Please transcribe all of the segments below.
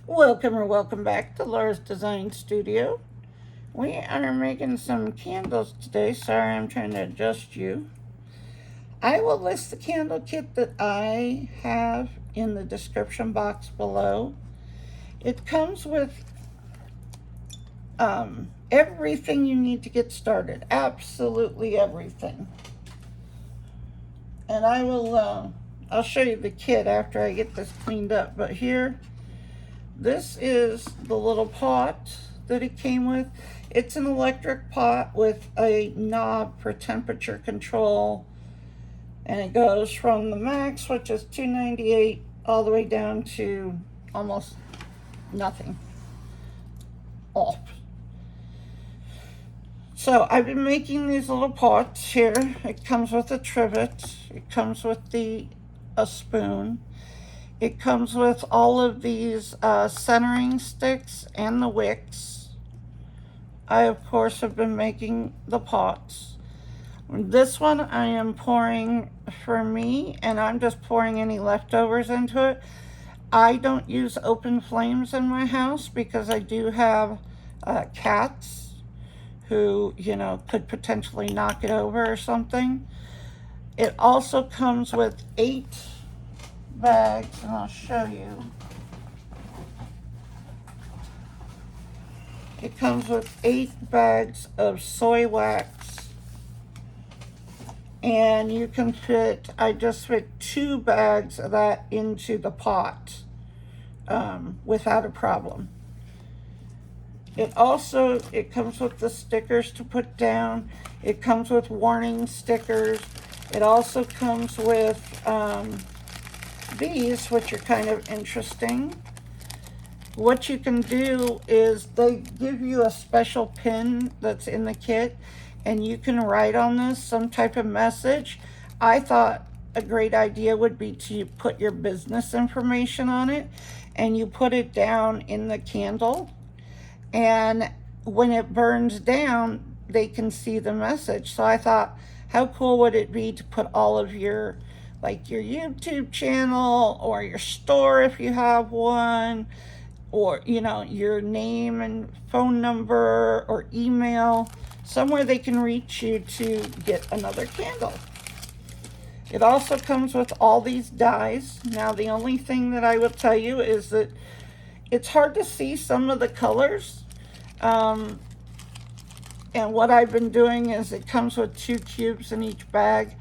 Welcome or welcome back to Laura's Design Studio. We are making some candles today. Sorry, I'm trying to adjust you. I will list the candle kit that I have in the description box below. It comes with everything you need to get started. Absolutely everything. And I'll show you the kit after I get this cleaned up. But here, this is the little pot that it came with. It's an electric pot with a knob for temperature control, and it goes from the max, which is 298, all the way down to almost nothing off. So I've been making these little pots here. It comes with a trivet. It comes with a spoon. It comes with all of these centering sticks and the wicks. I, of course, have been making the pots. This one I am pouring for me, and I'm just pouring any leftovers into it. I don't use open flames in my house because I do have cats who, could potentially knock it over or something. It also comes with 8 bags, and I'll show you. It comes with 8 bags of soy wax, and you can fit, I just fit 2 bags of that into the pot without a problem. It comes with the stickers to put down. It comes with warning stickers. It also comes with these, which are kind of interesting. What you can do is they give you a special pin that's in the kit, and you can write on this some type of message. I thought a great idea would be to put your business information on it, and you put it down in the candle, and when it burns down, they can see the message. So I thought, how cool would it be to put all of your YouTube channel or your store if you have one, or your name and phone number or email, somewhere they can reach you to get another candle. It also comes with all these dies. Now, the only thing that I will tell you is that it's hard to see some of the colors. And what I've been doing is it comes with 2 cubes in each bag.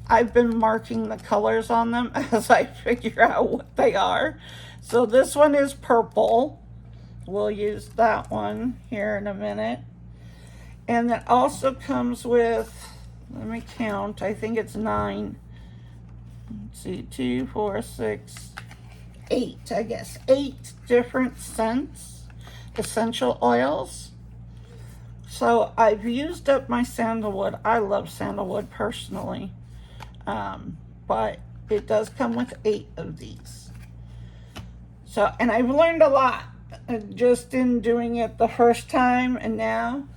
I've been marking the colors on them as I figure out what they are. So this one is purple. We'll use that one here in a minute. And it also comes with, let me count, I think it's 9. Let's see, 2, 4, 6, 8, I guess. 8 different scents, essential oils. So I've used up my sandalwood. I love sandalwood personally. But it does come with 8 of these. So, and I've learned a lot just in doing it the first time, and now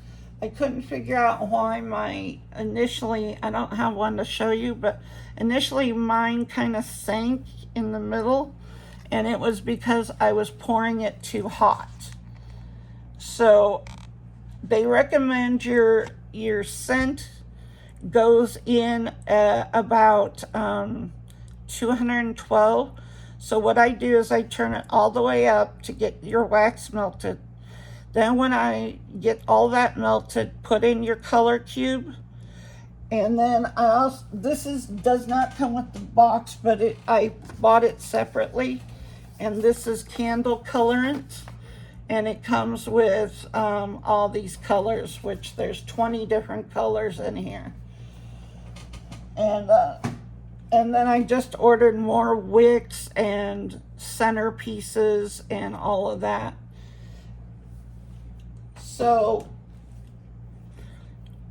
I couldn't figure out why initially, I don't have one to show you, but initially mine kind of sank in the middle, and it was because I was pouring it too hot. So they recommend your scent goes in about 212. So what I do is I turn it all the way up to get your wax melted. Then when I get all that melted, put in your color cube. And then does not come with the box, but I bought it separately. And this is candle colorant. And it comes with all these colors, which there's 20 different colors in here. And then I just ordered more wicks and centerpieces and all of that. So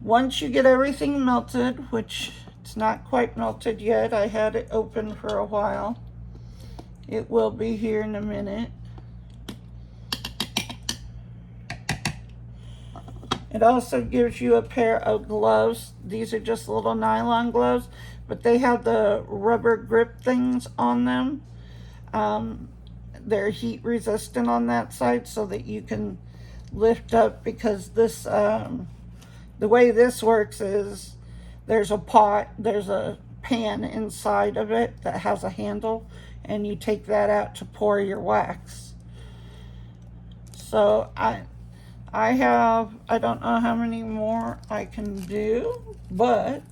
once you get everything melted, which it's not quite melted yet, I had it open for a while. It will be here in a minute. It also gives you a pair of gloves. These are just little nylon gloves, but they have the rubber grip things on them. they're heat resistant on that side so that you can lift up, because this the way this works is there's a pan inside of it that has a handle, and you take that out to pour your wax. So I don't know how many more I can do, but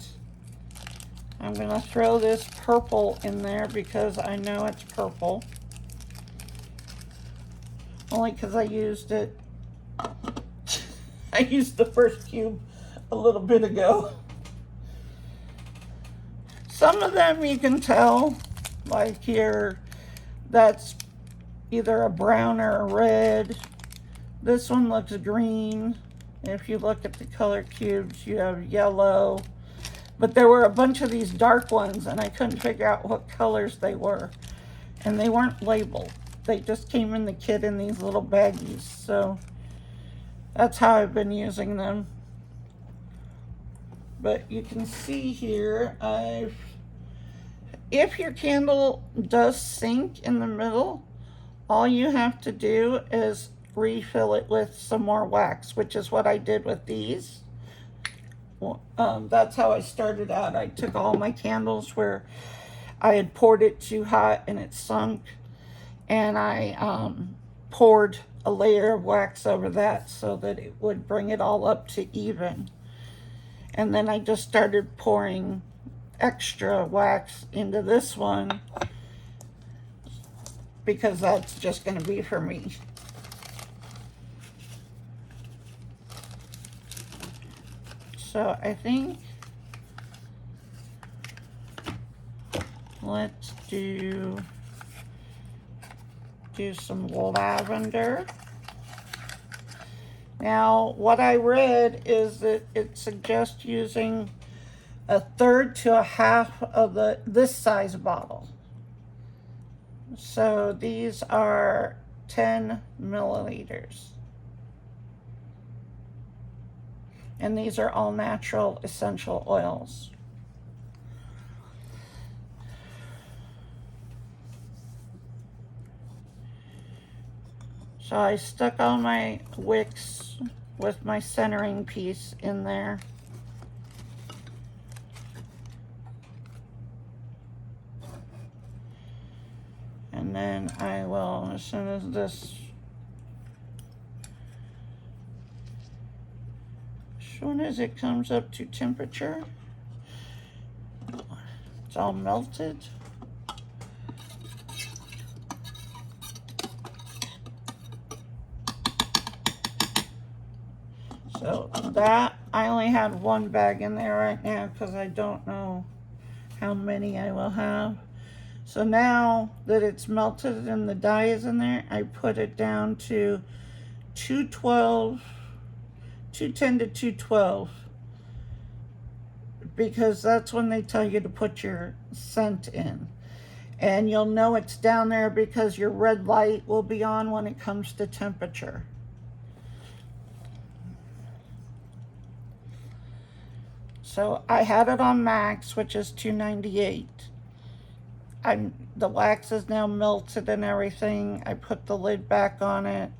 I'm gonna throw this purple in there because I know it's purple. Only because I used it. I used the first cube a little bit ago. Some of them you can tell, like here, that's either a brown or a red. This one looks green. If you look at the color cubes, you have yellow. But there were a bunch of these dark ones, and I couldn't figure out what colors they were. And they weren't labeled. They just came in the kit in these little baggies. So that's how I've been using them. But you can see here, if your candle does sink in the middle, all you have to do is refill it with some more wax, which is what I did with these. That's how I started out. I took all my candles where I had poured it too hot and it sunk, and I poured a layer of wax over that so that it would bring it all up to even. And then I just started pouring extra wax into this one because that's just going to be for me. So I think let's do some lavender. Now, what I read is that it suggests using 1/3 to 1/2 of this size bottle. So these are 10 milliliters. And these are all natural essential oils. So I stuck all my wicks with my centering piece in there. And then I will, as soon as it comes up to temperature, it's all melted. So that, I only had one bag in there right now because I don't know how many I will have. So now that it's melted and the dye is in there, I put it down to 210 to 212, because that's when they tell you to put your scent in. And you'll know it's down there because your red light will be on when it comes to temperature. So I had it on max, which is 298. The wax is now melted and everything. I put the lid back on it.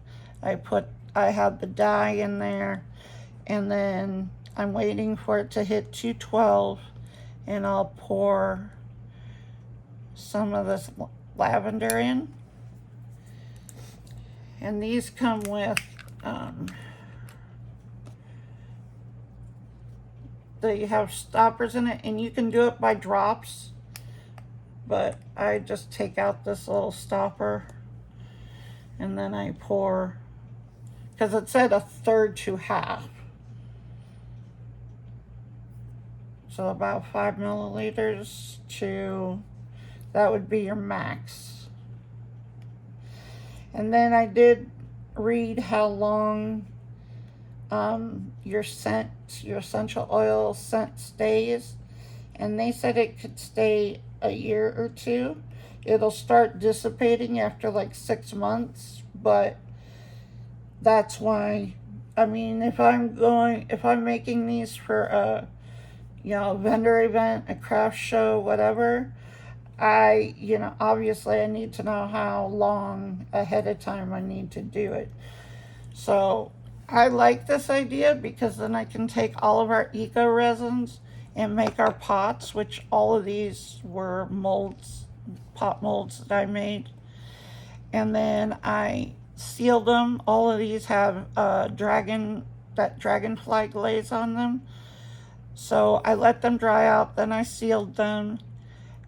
I had the dye in there, and then I'm waiting for it to hit 212, and I'll pour some of this lavender in. And these come with they have stoppers in it, and you can do it by drops, but I just take out this little stopper and then I pour, because it said 1/3 to 1/2, so about 5 milliliters to, that would be your max. And then I did read how long your scent, your essential oil scent stays, and they said it could stay a year or two. It'll start dissipating after like 6 months, but that's why, I mean, if I'm making these for a vendor event, a craft show, whatever, you know, obviously I need to know how long ahead of time I need to do it. So I like this idea because then I can take all of our eco resins and make our pots, which all of these were molds, pot molds that I made. And then I sealed them. All of these have that dragonfly glaze on them. So I let them dry out, then I sealed them,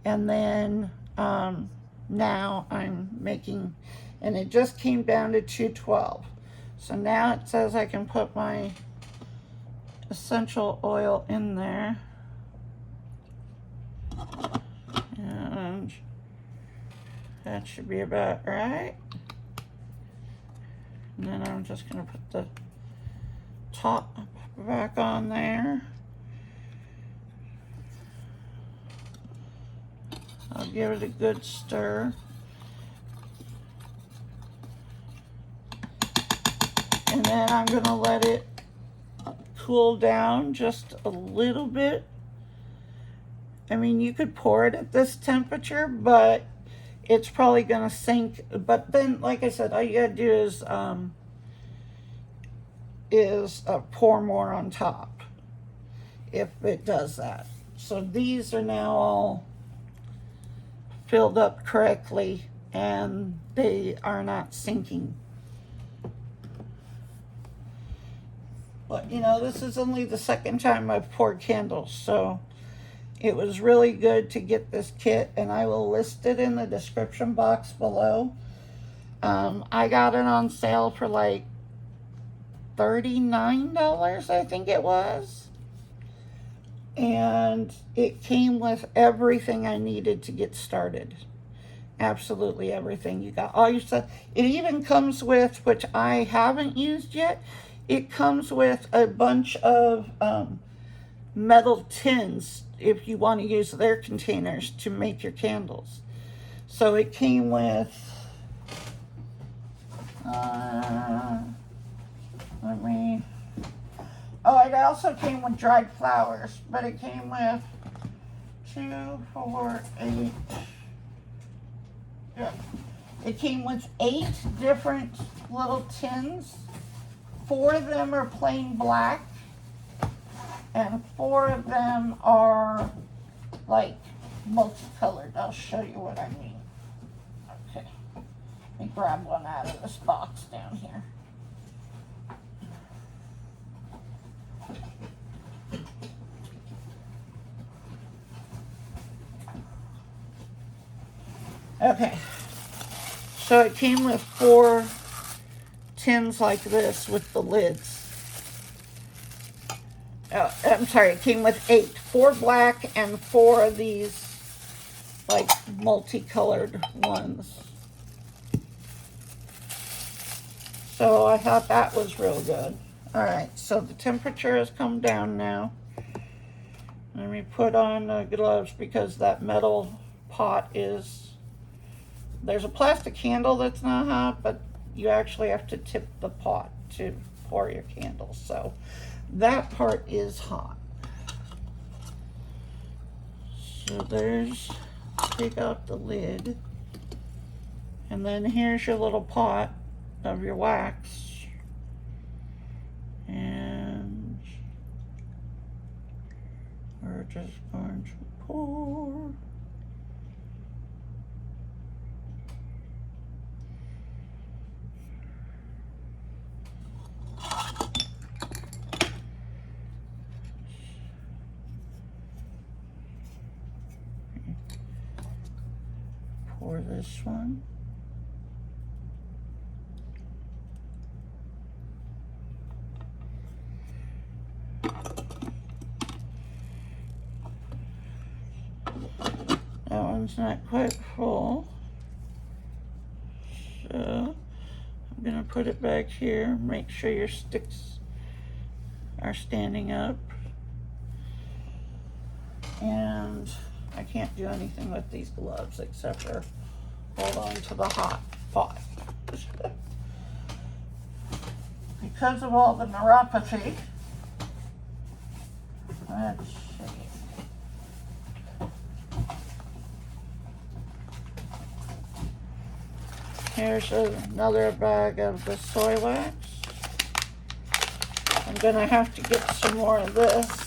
and then now I'm making, and it just came down to 212. So now it says I can put my essential oil in there. And that should be about right. And then I'm just going to put the top back on there. I'll give it a good stir. And then I'm going to let it cool down just a little bit. I mean, you could pour it at this temperature, but it's probably going to sink. But then, like I said, all you got to do is pour more on top if it does that. So these are now all filled up correctly and they are not sinking. But you know, this is only the second time I've poured candles, so it was really good to get this kit, and I will list it in the description box below. I got it on sale for like $39, I think it was. And it came with everything I needed to get started. Absolutely everything. You got all your stuff. It even comes with, which I haven't used yet, it comes with a bunch of metal tins if you want to use their containers to make your candles. So it came with, it also came with dried flowers, but it came with 2, 4, 8, yeah. It came with 8 different little tins. 4 of them are plain black, and 4 of them are like multicolored. I'll show you what I mean. Okay, let me grab one out of this box down here. Okay, so it came with 4 tins like this with the lids. Oh, I'm sorry, it came with 8. 4 black and 4 of these like multicolored ones. So I thought that was real good. Alright, so the temperature has come down now. Let me put on gloves because that metal pot is, there's a plastic handle that's not hot, but you actually have to tip the pot to pour your candles. So that part is hot. So there's, take out the lid. And then here's your little pot of your wax. And we're just going to pour. Pour this one. That one's not quite full. So I'm gonna put it back here. Make sure your sticks are standing up. And I can't do anything with these gloves except for hold on to the hot pot. Because of all the neuropathy, let's see. Here's another bag of the soy wax. I'm gonna have to get some more of this.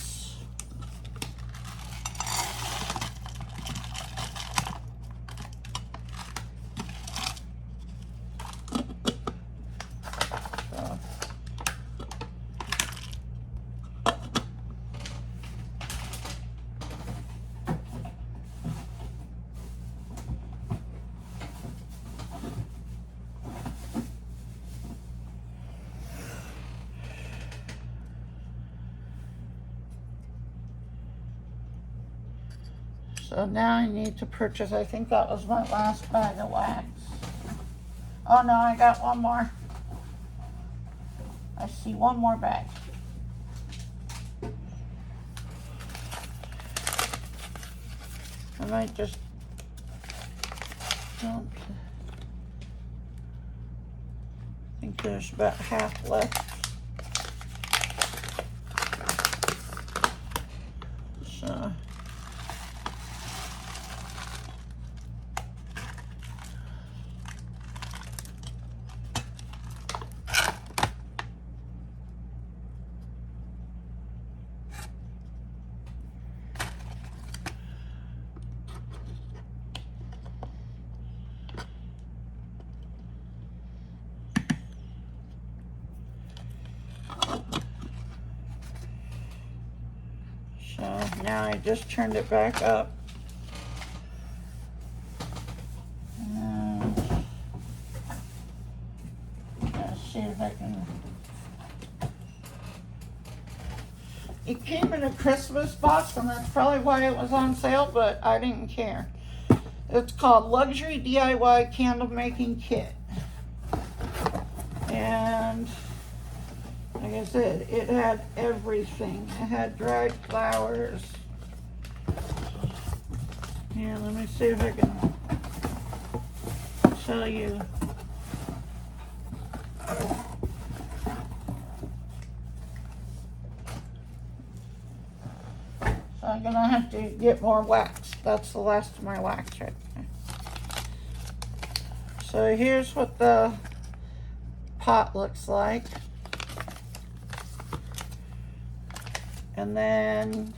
So now I need to purchase, I think that was my last bag of wax. Oh no, I got one more. I see one more bag. I might just dump. I think there's about half left. So. So now I just turned it back up. And let's see if I can. It came in a Christmas box, and that's probably why it was on sale, but I didn't care. It's called Luxury DIY Candle Making Kit. And like I said, it had everything. It had dried flowers. Yeah, let me see if I can show you. So I'm gonna have to get more wax. That's the last of my wax right there. So here's what the pot looks like. And then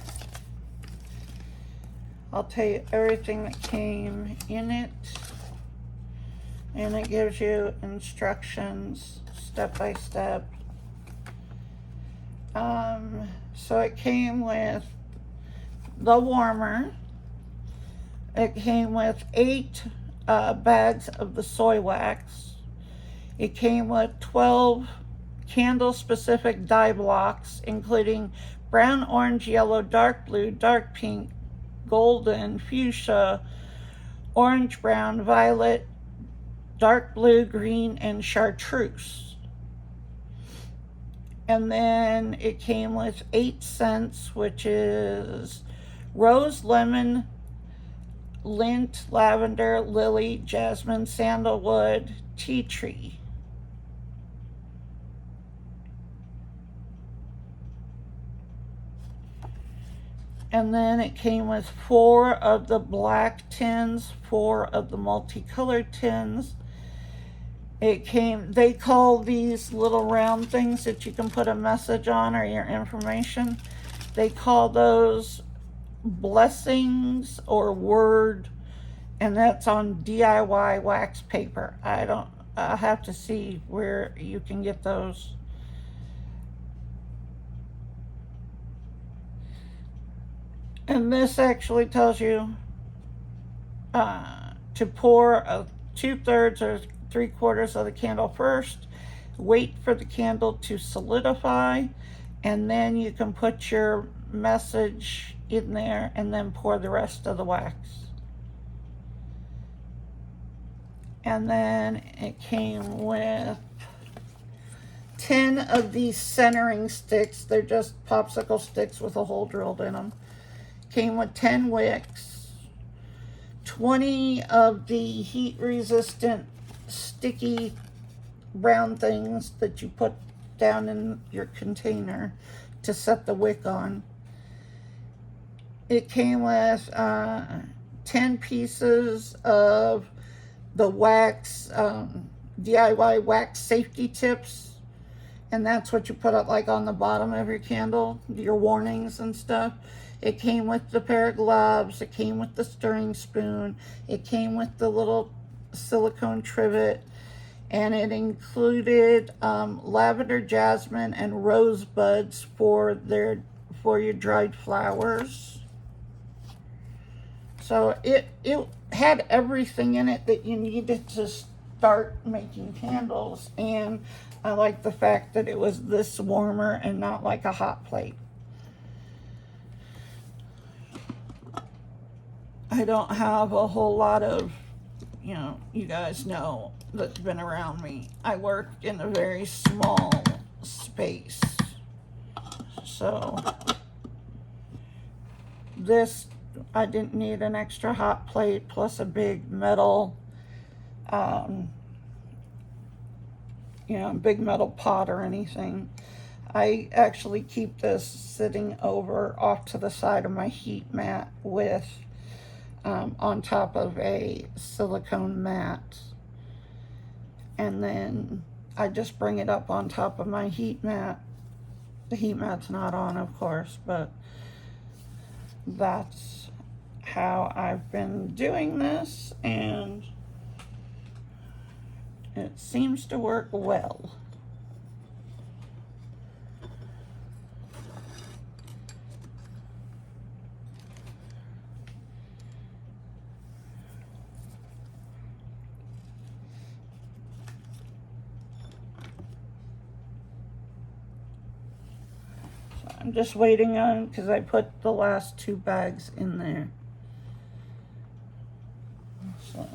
I'll tell you everything that came in it. And it gives you instructions step by step. So it came with the warmer. It came with 8 bags of the soy wax. It came with 12 candle specific dye blocks, including brown, orange, yellow, dark blue, dark pink, golden, fuchsia, orange, brown, violet, dark blue, green, and chartreuse. And then it came with 8 scents, which is rose, lemon, lint, lavender, lily, jasmine, sandalwood, tea tree. And then it came with 4 of the black tins, 4 of the multicolored tins. It came, they call these little round things that you can put a message on or your information. They call those blessings or word, and that's on DIY wax paper. I'll have to see where you can get those. And this actually tells you to pour 2/3 or 3/4 of the candle first, wait for the candle to solidify, and then you can put your message in there and then pour the rest of the wax. And then it came with 10 of these centering sticks. They're just popsicle sticks with a hole drilled in them. Came with 10 wicks, 20 of the heat resistant sticky brown things that you put down in your container to set the wick on. It came with 10 pieces of the wax, DIY wax safety tips. And that's what you put up like on the bottom of your candle, your warnings and stuff. It came with the pair of gloves. It came with the stirring spoon. It came with the little silicone trivet. And it included lavender, jasmine, and rose buds for your dried flowers. So it had everything in it that you needed to start making candles. And I like the fact that it was this warmer and not like a hot plate. I don't have a whole lot of, you guys know that's been around me. I worked in a very small space. So this, I didn't need an extra hot plate plus a big metal, big metal pot or anything. I actually keep this sitting over off to the side of my heat mat with on top of a silicone mat, and then I just bring it up on top of my heat mat. The heat mat's not on, of course, but that's how I've been doing this, and it seems to work well. So I'm just waiting on, because I put the last 2 bags in there. So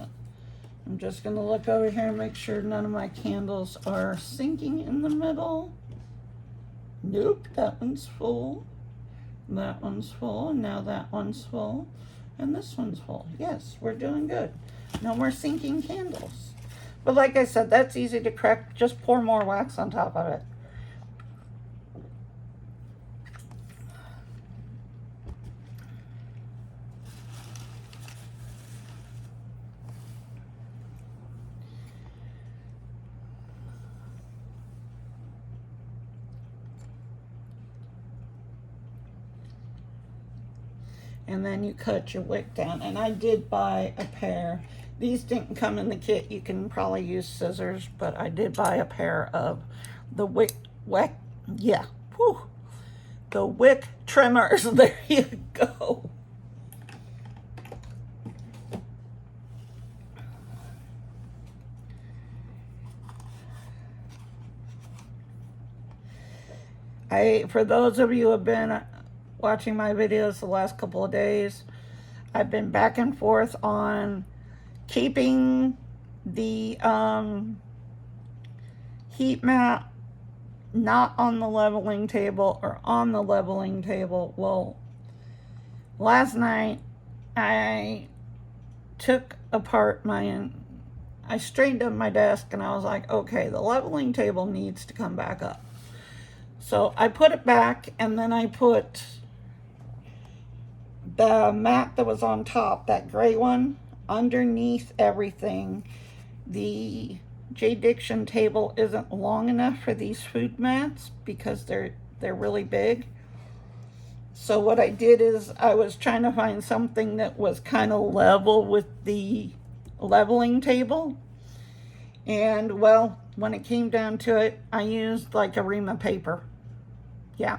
I'm just going to look over here and make sure none of my candles are sinking in the middle. Nope, that one's full. That one's full, and now that one's full. And this one's full. Yes, we're doing good. No more sinking candles. But like I said, that's easy to correct. Just pour more wax on top of it. And then you cut your wick down. And I did buy a pair. These didn't come in the kit. You can probably use scissors, but I did buy a pair of the wick the wick trimmers. There you go. For those of you who have been watching my videos the last couple of days, I've been back and forth on keeping the heat mat not on the leveling table or on the leveling table. Well, last night I took apart I straightened up my desk and I was like, okay, the leveling table needs to come back up. So I put it back, and then I put the mat that was on top, that gray one, underneath everything. The J. Diction table isn't long enough for these food mats because they're really big. So what I did is I was trying to find something that was kind of level with the leveling table. And well, when it came down to it, I used like a ream of paper. Yeah.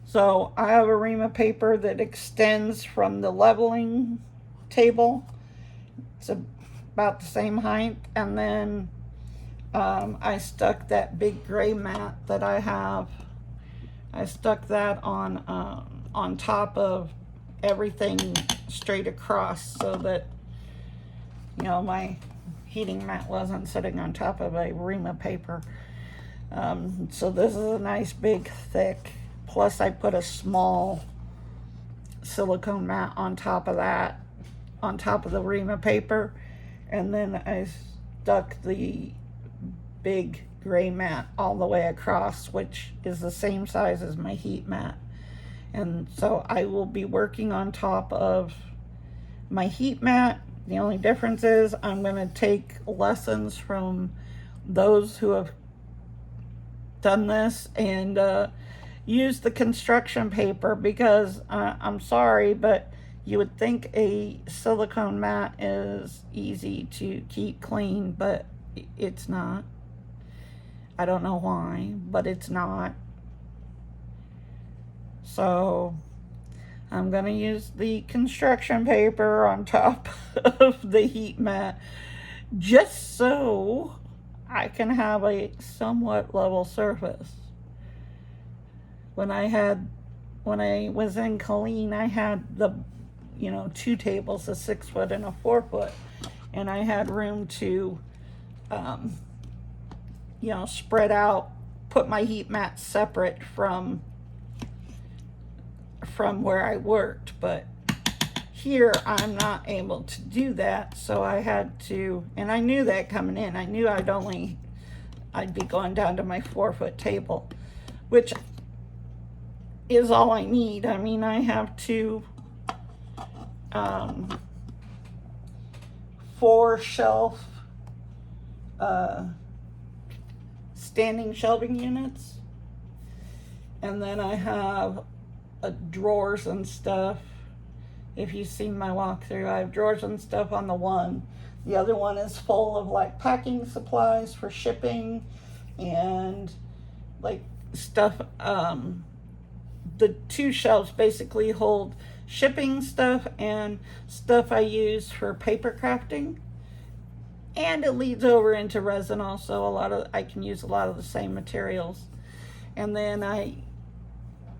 So I have a ream of paper that extends from the leveling table. It's about the same height. And then I stuck that big gray mat that I have. I stuck that on top of everything straight across so that, my heating mat wasn't sitting on top of a ream of paper. So this is a nice big thick, plus I put a small silicone mat on top of that, on top of the ream of paper, and then I stuck the big gray mat all the way across, which is the same size as my heat mat. And so I will be working on top of my heat mat The only difference is I'm going to take lessons from those who have done this and use the construction paper, because I'm sorry, but you would think a silicone mat is easy to keep clean, but it's not. I don't know why, but it's not. So I'm going to use the construction paper on top of the heat mat just so I can have a somewhat level surface. When I was in Colleen, I had the, 2 tables, a 6 foot and a 4 foot, and I had room to, spread out, put my heat mat separate from where I worked. But here I'm not able to do that, so I had to, and I knew that coming in. I knew I'd be going down to my 4 foot table, which is all I need. I mean, I have 2 4 shelf standing shelving units, and then I have drawers and stuff. If you've seen my walkthrough, I have drawers and stuff on the one. The other one is full of like packing supplies for shipping and like stuff. The 2 shelves basically hold shipping stuff and stuff I use for paper crafting, and it leads over into resin also. I can use a lot of the same materials. And then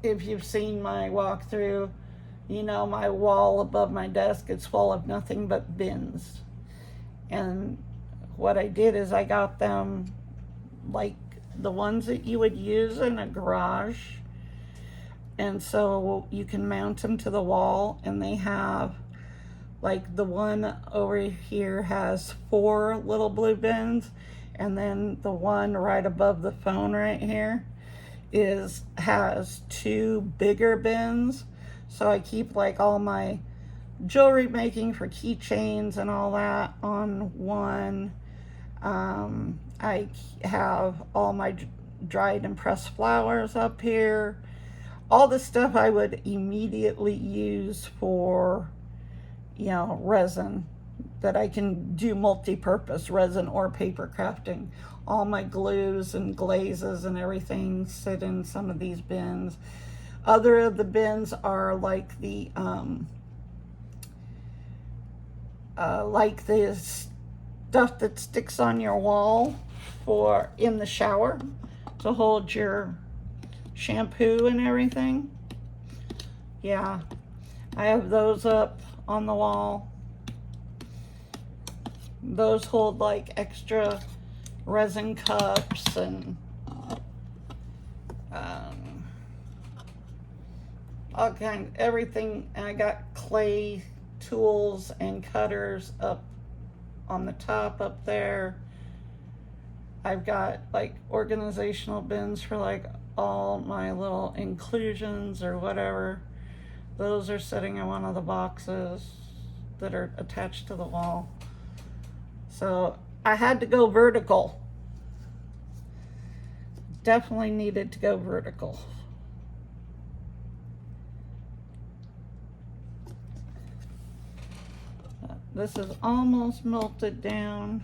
if you've seen my walkthrough, my wall above my desk is full of nothing but bins. And what I did is I got them like the ones that you would use in a garage. And so you can mount them to the wall, and they have, like, the one over here has 4 little blue bins, and then the one right above the phone right here has 2 bigger bins. So I keep like all my jewelry making for keychains and all that on one. I have all my dried and pressed flowers up here. All the stuff I would immediately use for, resin, that I can do multi-purpose, resin or paper crafting. All my glues and glazes and everything sit in some of these bins. Other of the bins are like the stuff that sticks on your wall for in the shower to hold your shampoo and everything. Yeah, I have those up on the wall. Those hold like extra resin cups and all kind, everything. And I got clay tools and cutters up on the top up there. I've got like organizational bins for like all my little inclusions or whatever. Those are sitting in one of the boxes that are attached to the wall. So I had to go vertical. Definitely needed to go vertical. This is almost melted down.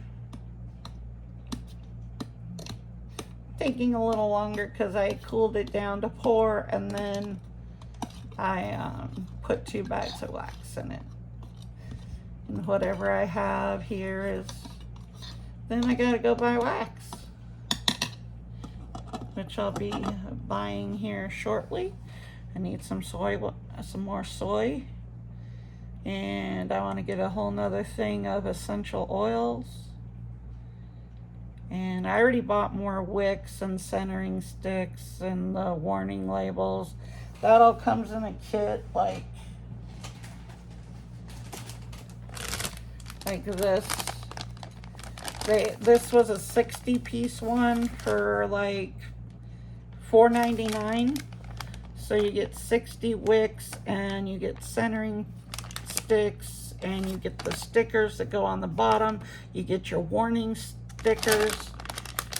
Taking a little longer because I cooled it down to pour, and then I put 2 bags of wax in it. And whatever I have here is, then I gotta go buy wax, which I'll be buying here shortly. I need some more soy. And I want to get a whole nother thing of essential oils. And I already bought more wicks and centering sticks and the warning labels. That all comes in a kit like this. This was a 60-piece one for like $4.99. So you get 60 wicks and you get centering sticks and you get the stickers that go on the bottom. You get your warning stickers.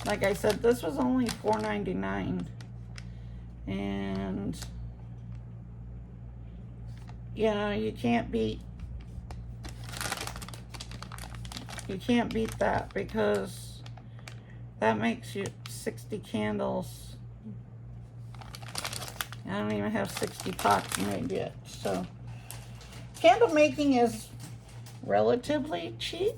Like I said, this was only $4.99, and you know, you can't beat that, because that makes you 60 candles. I don't even have 60 pots made yet. So candle making is relatively cheap,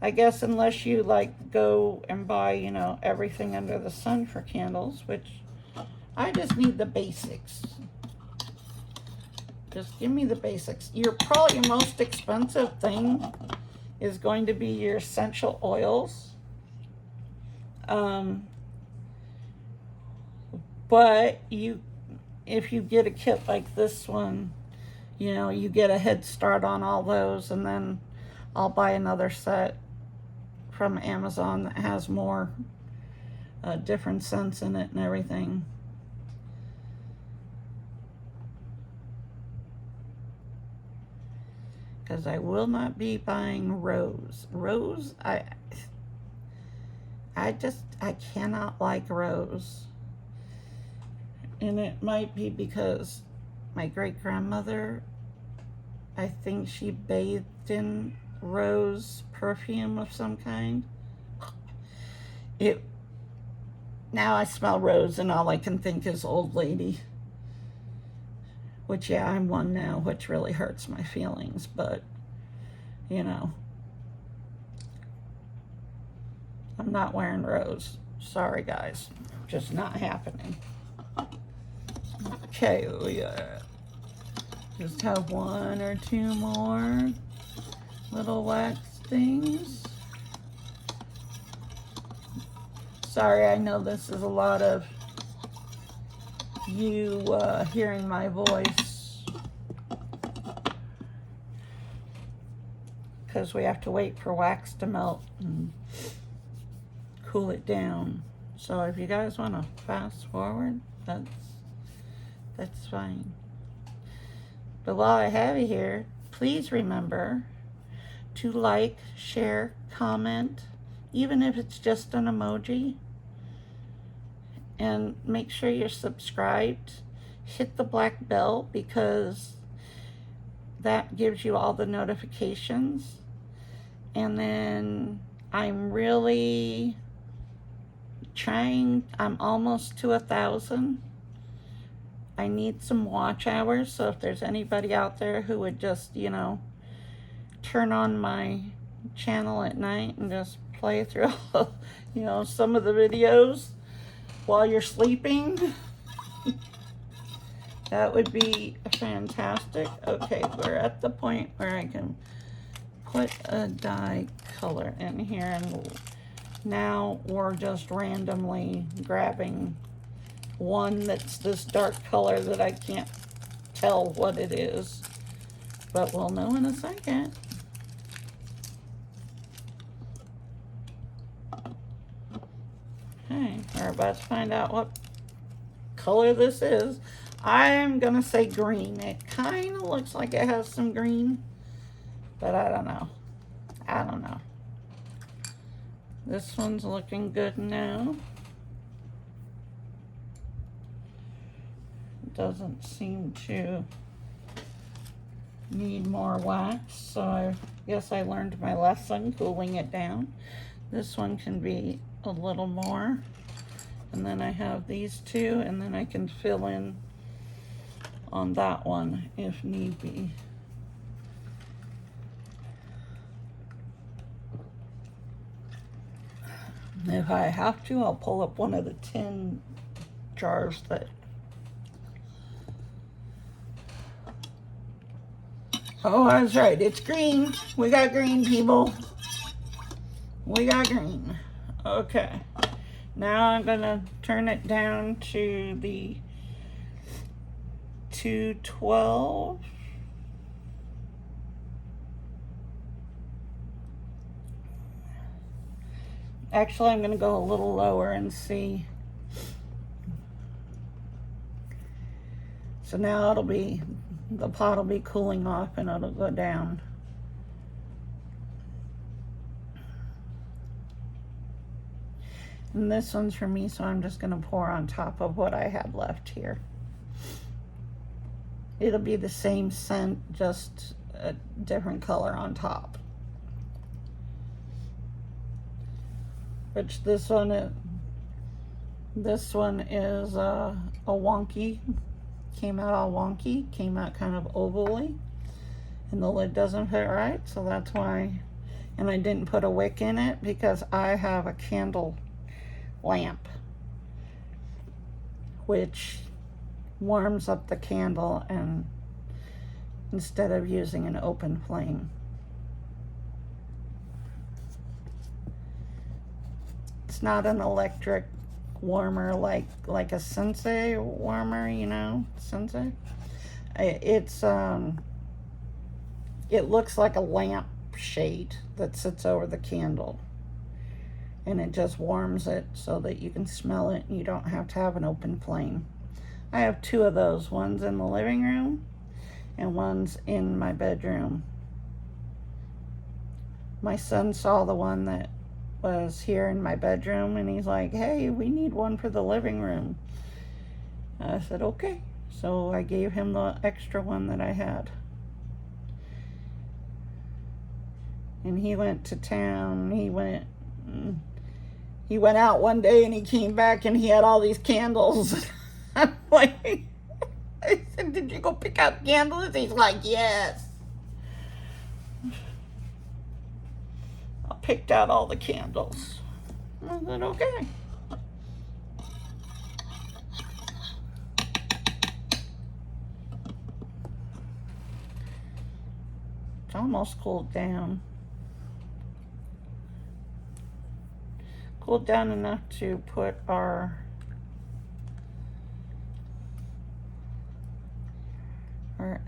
I guess, unless you like go and buy, you know, everything under the sun for candles, which I just need the basics. Just give me the basics. Probably your most expensive thing is going to be your essential oils. But if you get a kit like this one, you know, you get a head start on all those, and then I'll buy another set from Amazon that has more different scents in it and everything. Because I will not be buying rose. Rose, I cannot like rose. And it might be because my great-grandmother, I think she bathed in rose perfume of some kind. Now I smell rose and all I can think is old lady. Which, yeah, I'm one now, which really hurts my feelings, but, you know, I'm not wearing rose. Sorry, guys. Just not happening. Okay, we just have one or two more little wax things. Sorry, I know this is a lot of you hearing my voice, because we have to wait for wax to melt and cool it down. So if you guys want to fast forward, that's fine. But while I have you here, please remember to like, share, comment, even if it's just an emoji. And make sure you're subscribed. Hit the black bell, because that gives you all the notifications. And then I'm really trying, I'm almost to 1,000. I need some watch hours, so if there's anybody out there who would just, you know, turn on my channel at night and just play through, you know, some of the videos while you're sleeping, that would be fantastic. Okay, we're at the point where I can put a dye color in here, and now we're just randomly grabbing one that's this dark color that I can't tell what it is, but we'll know in a second. Okay, we're about to find out what color this is. I'm gonna say green. It kind of looks like it has some green, but I don't know. I don't know. This one's looking good now. Doesn't seem to need more wax, so I guess I learned my lesson, cooling it down. This one can be a little more, and then I have these two, and then I can fill in on that one if need be. If I have to, I'll pull up one of the tin jars that oh, that's right, it's green. We got green, people. We got green. Okay. Now I'm gonna turn it down to the 212. Actually, I'm gonna go a little lower and see. So now it'll be the pot will be cooling off and it'll go down. And this one's for me, so I'm just going to pour on top of what I had left here. It'll be the same scent, just a different color on top. Which this one is a wonky. Came out all wonky, came out kind of ovally, and the lid doesn't fit right, so that's why. And I didn't put a wick in it because I have a candle lamp which warms up the candle, and instead of using an open flame. It's not an electric warmer like a Sensei warmer, you know, Sensei. It's it looks like a lamp shade that sits over the candle, and it just warms it so that you can smell it and you don't have to have an open flame. I have two of those. One's in the living room and one's in my bedroom. My son saw the one that was here in my bedroom and he's like, hey, we need one for the living room. I said, okay. So I gave him the extra one that I had. And he went to town. He went out one day and he came back and he had all these candles. I'm like, I said, did you go pick out candles? He's like, yes. I picked out all the candles. I said, okay. It's almost cooled down. Cooled down enough to put our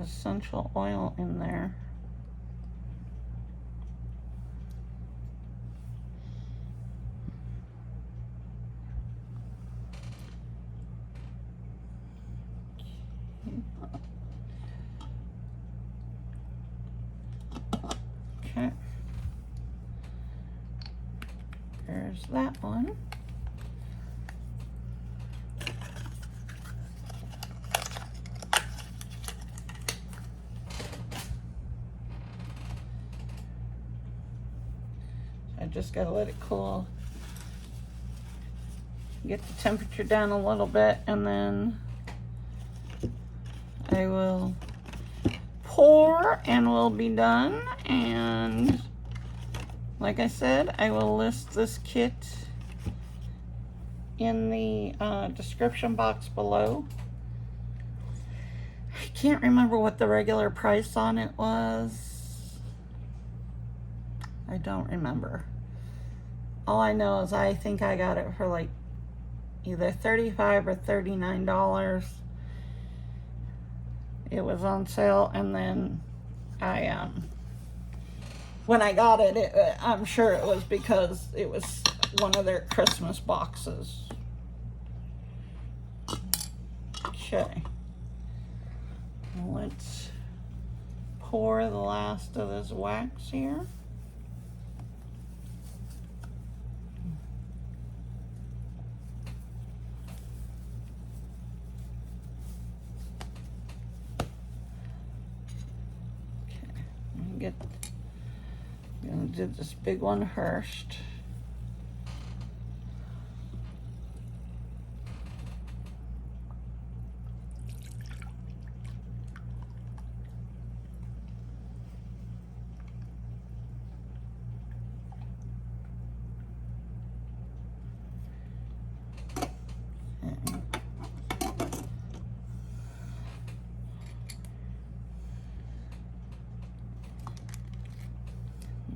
essential oil in there. Okay. There's that one. I just gotta let it cool. Get the temperature down a little bit, and then I will pour and we'll be done. And like I said, I will list this kit in the description box below. I can't remember what the regular price on it was. I don't remember. All I know is I think I got it for like either $35 or $39. It was on sale, and then I when I got it, I'm sure it was because it was one of their Christmas boxes. Okay. Let's pour the last of this wax here. I'm gonna do this big one first.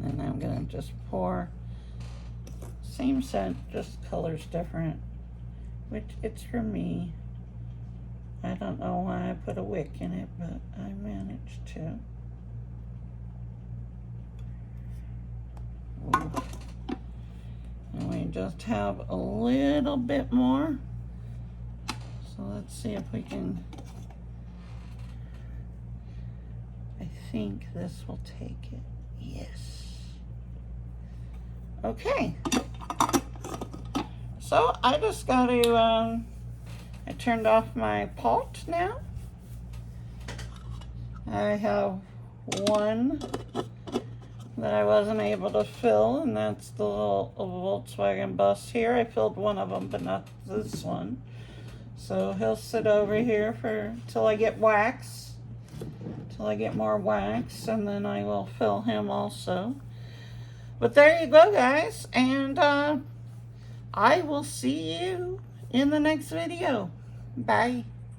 And I'm gonna just pour, same scent, just colors different, which it's for me. I don't know why I put a wick in it, but I managed to. Ooh. And we just have a little bit more. So let's see if we can think this will take it. Yes. Okay. So I just got to, I turned off my pot now. I have one that I wasn't able to fill, and that's the little Volkswagen bus here. I filled one of them, but not this one. So he'll sit over here till I get wax, till I get more wax, and then I will fill him also. But there you go, guys, and I will see you in the next video. Bye.